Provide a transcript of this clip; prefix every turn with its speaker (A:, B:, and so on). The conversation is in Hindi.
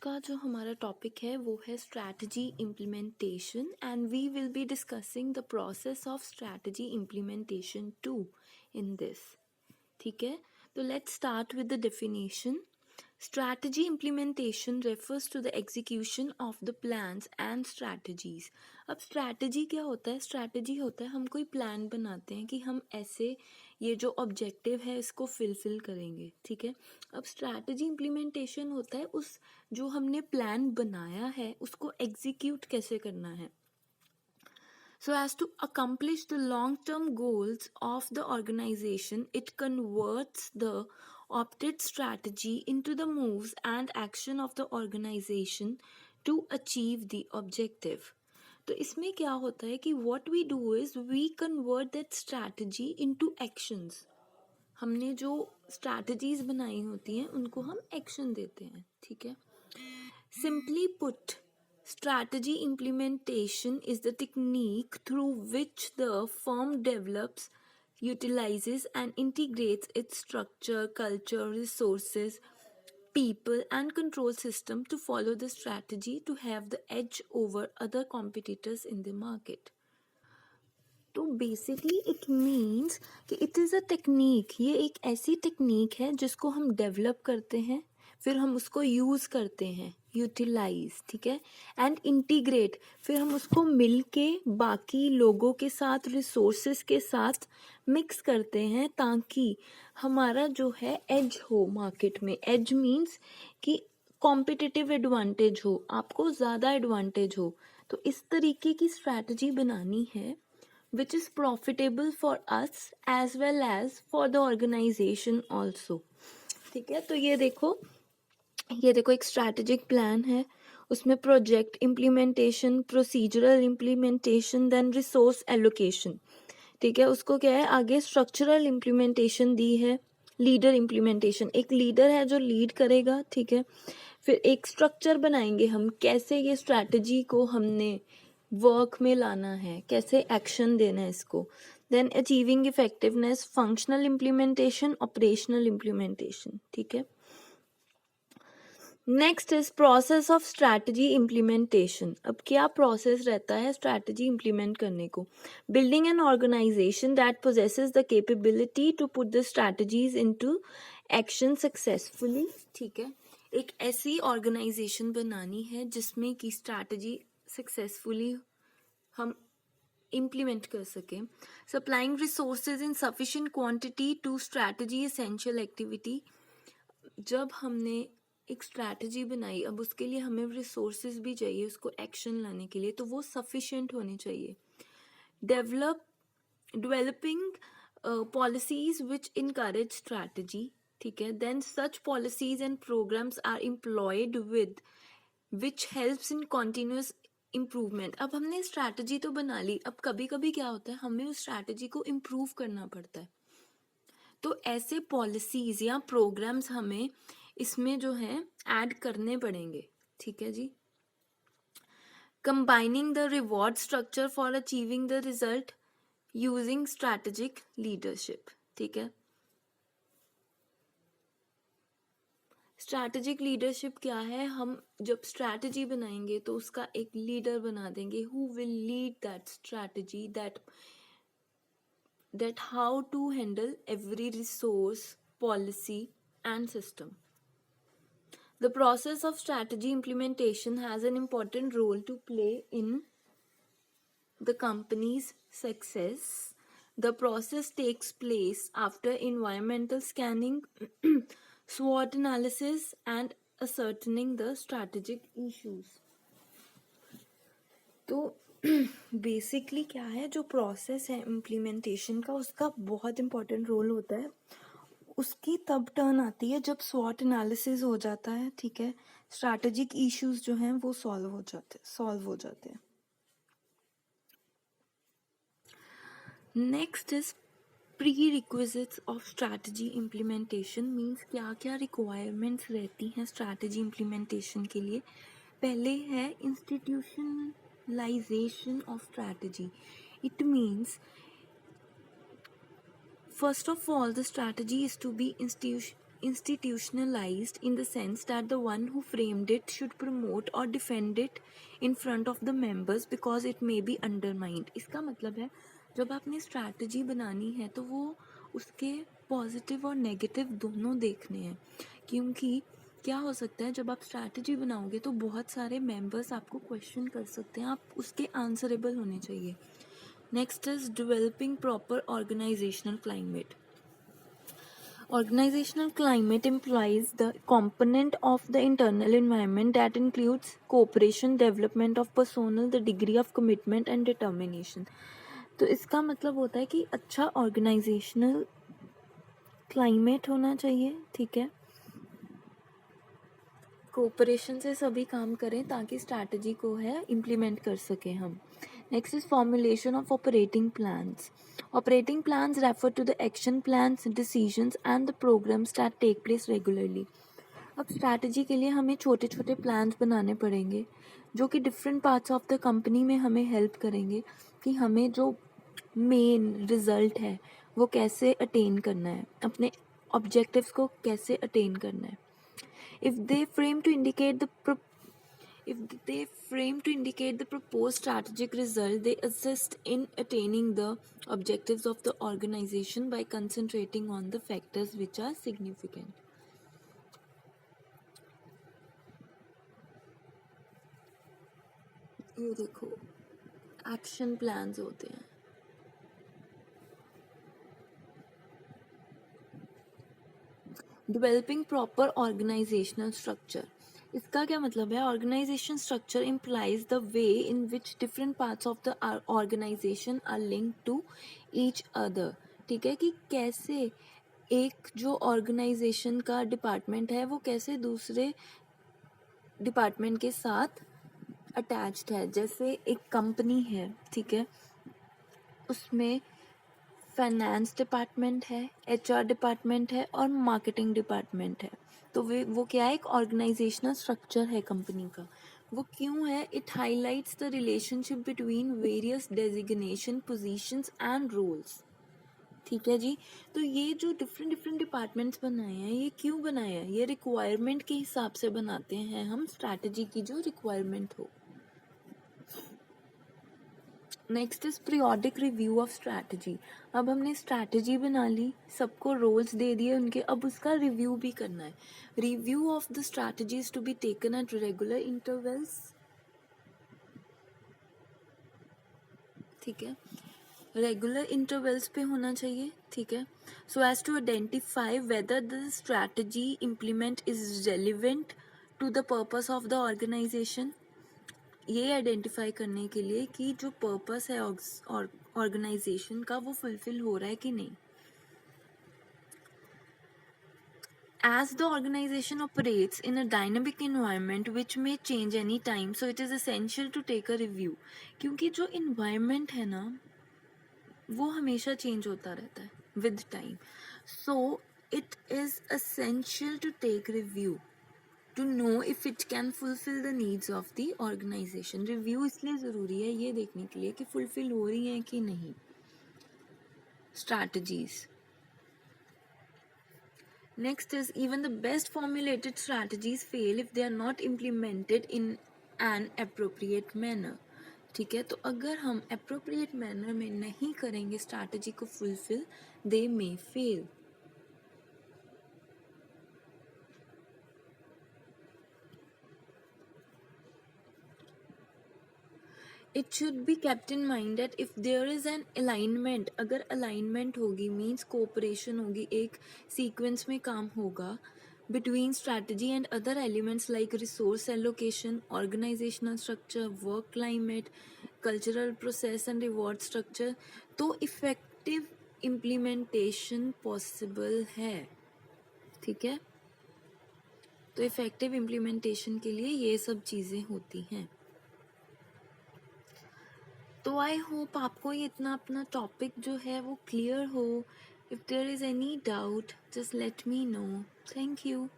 A: का जो हमारा टॉपिक है वो है strategy implementation and we will be discussing the process of strategy implementation too in this. ठीक है, तो let's start with the definition. Strategy implementation refers to the execution of the plans and strategies. अब strategy क्या होता है? strategy होता है हम कोई plan बनाते हैं कि हम ऐसे ये जो objective है इसको fulfill करेंगे. ठीक है, अब strategy implementation होता है उस जो हमने plan बनाया है उसको execute कैसे करना है. So as to accomplish the long-term goals of the organization, it converts the opted strategy into the moves and action of the organization to achieve the objective. तो इसमें क्या होता है कि what we do is we convert that strategy into actions. हमने जो strategies बनाई होती हैं उनको हम action देते हैं. ठीक है, simply put, strategy implementation is the technique through which the firm develops, utilizes, and integrates its structure, culture, resources, people, and control system to follow the strategy to have the edge over other competitors in the market. तो बेसिकली इट मीन्स कि इट इज़ अ टेक्निक. ये एक ऐसी टेक्निक है जिसको हम डेवलप करते हैं, फिर हम उसको यूज़ करते हैं, यूटिलाइज. ठीक है, एंड इंटीग्रेट, फिर हम उसको मिल के बाकी लोगों के साथ, रिसोर्सेज के साथ मिक्स करते हैं ताकि हमारा जो है एज हो मार्केट में. एज मीन्स कि कॉम्पिटिटिव एडवांटेज हो, आपको ज़्यादा एडवांटेज हो. तो इस तरीके की स्ट्रैटेजी बनानी है which is profitable for us as well as for the organization also. ठीक है, तो ये देखो एक स्ट्रैटेजिक प्लान है, उसमें project implementation, procedural implementation, then resource allocation. ठीक है, उसको क्या है आगे स्ट्रक्चरल इम्प्लीमेंटेशन दी है, लीडर इम्प्लीमेंटेशन, एक लीडर है जो लीड करेगा. ठीक है, फिर एक स्ट्रक्चर बनाएंगे हम, कैसे ये स्ट्रैटेजी को हमने वर्क में लाना है, कैसे एक्शन देना है इसको. Then achieving effectiveness, functional implementation, operational implementation. ठीक है, next is process of strategy implementation. अब क्या प्रोसेस रहता है स्ट्रैटेजी इम्प्लीमेंट करने को? Building an organisation that possesses the capability to put the strategies into action successfully. ठीक है, एक ऐसी ऑर्गेनाइजेशन बनानी है जिसमें की स्ट्रैटेजी सक्सेसफुली हम इम्प्लीमेंट कर सकें. Supplying resources in sufficient quantity to strategy essential activity. जब हमने एक स्ट्रैटेजी बनाई, अब उसके लिए हमें रिसोर्सेज भी चाहिए उसको एक्शन लाने के लिए, तो वो सफिशिएंट होने चाहिए. Developing policies which encourage strategy. ठीक है, then such policies and programmes are employed with which helps in continuous improvement. अब हमने स्ट्रैटेजी तो बना ली, अब कभी कभी क्या होता है हमें उस स्ट्रैटेजी को इम्प्रूव करना पड़ता है. तो ऐसे पॉलिसीज या प्रोग्राम्स हमें इसमें जो है ऐड करने पड़ेंगे. ठीक है जी, combining the reward structure for achieving the result using strategic leadership. ठीक है, स्ट्रैटेजिक लीडरशिप क्या है? हम जब स्ट्रैटेजी बनाएंगे तो उसका एक लीडर बना देंगे who will lead that strategy, that how to handle every resource, policy and system. The process of strategy implementation has an important role to play in the company's success. The process takes place after environmental scanning, SWOT analysis and ascertaining the strategic issues. तो बेसिकली क्या है जो प्रोसेस है इम्प्लीमेंटेशन का, उसका बहुत इम्पोर्टेंट रोल होता है. उसकी तब टर्न आती है जब स्वॉट एनालिसिस हो जाता है. ठीक है, स्ट्रैटेजिक इश्यूज जो हैं वो सॉल्व हो जाते हैं. Next is pre requisites of strategy implementation. Means क्या क्या रिक्वायरमेंट्स रहती हैं स्ट्रैटेजी इम्प्लीमेंटेशन के लिए. पहले है institutionalisation of strategy. It means first of all the strategy is to be institutionalized in the sense that the one who framed it should promote or defend it in front of the members because it may be undermined. इसका मतलब है जब आपने स्ट्रैटेजी बनानी है तो वो उसके पॉजिटिव और नेगेटिव दोनों देखने हैं, क्योंकि क्या हो सकता है जब आप स्ट्रैटेजी बनाओगे तो बहुत सारे मेंबर्स आपको क्वेश्चन कर सकते हैं, आप उसके आंसरेबल होने चाहिए. Next is developing proper organisational climate. Organizational climate implies the component of the internal environment that includes cooperation, development of personnel, the degree of commitment and determination. तो इसका मतलब होता है कि अच्छा ऑर्गेनाइजेशनल क्लाइमेट होना चाहिए, ठीक है, कोऑपरेशन से सभी काम करें ताकि स्ट्रैटेजी को है इम्प्लीमेंट कर सकें हम. Next is formulation of operating plans. Operating plans refer to the action plans, decisions and the programs that take place regularly. अब स्ट्रैटेजी के लिए हमें छोटे छोटे प्लान्स बनाने पड़ेंगे जो कि different parts of the company में हमें हेल्प करेंगे कि हमें जो मेन रिजल्ट है वो कैसे अटेन करना है, अपने ऑब्जेक्टिव्स को कैसे अटेन करना है. If they frame to indicate the proposed strategic result, they assist in attaining the objectives of the organization by concentrating on the factors which are significant. ये देखो एक्शन प्लान्स होते हैं. Developing proper organisational structure. इसका क्या मतलब है? Organisation structure implies the way in which different parts of the organisation are linked to each other. ठीक है, कि कैसे एक जो ऑर्गेनाइजेशन का डिपार्टमेंट है वो कैसे दूसरे डिपार्टमेंट के साथ अटैच्ड है. जैसे एक कंपनी है, ठीक है, उसमें फाइनेंस डिपार्टमेंट है, एचआर डिपार्टमेंट है और मार्केटिंग डिपार्टमेंट है. तो वो क्या है? एक ऑर्गेनाइजेशनल स्ट्रक्चर है कंपनी का. वो क्यों है? It highlights the relationship between various designation, positions and roles. ठीक है जी. तो ये जो डिफरेंट डिपार्टमेंट्स बनाए हैं, ये क्यों बनाए हैं? ये रिक्वायरमेंट के हिसाब से बनाते हैं हम, स्ट्रैटेजी की जो रिक्वायरमेंट हो. Next is periodic review of strategy. अब हमने स्ट्रैटेजी बना ली, सबको रोल्स दे दिए उनके, अब उसका रिव्यू भी करना है. Review of the strategies to be taken at regular intervals. ठीक है, रेगुलर इंटरवल्स पे होना चाहिए. ठीक है, so as to identify whether the strategy implement is relevant to the purpose of the organisation. ये आइडेंटिफाई करने के लिए कि जो पर्पस है ऑर्गेनाइजेशन का वो फुलफिल हो रहा है कि नहीं. As the organization operates in a dynamic environment which may change any time, so it is essential to take a review. क्योंकि जो environment है ना वो हमेशा change होता रहता है with time. So it is essential to take review to know if it can fulfill the needs of the organization. Review इसलिए ज़रूरी है ये देखने के लिए कि fulfill हो रही हैं कि नहीं strategies. Next is even the best formulated strategies fail if they are not implemented in an appropriate manner. ठीक है, तो अगर हम appropriate manner में नहीं करेंगे strategy को fulfill, they may fail. It should be kept in mind that if there is an alignment, अगर alignment होगी means cooperation होगी, एक sequence में काम होगा between strategy and other elements like resource allocation, organizational structure, work climate, cultural process and reward structure, तो effective implementation possible है. ठीक है, तो effective implementation के लिए ये सब चीज़ें होती हैं. तो आई होप आपको ये इतना अपना टॉपिक जो है वो क्लियर हो. If there is any doubt just let me know. Thank you.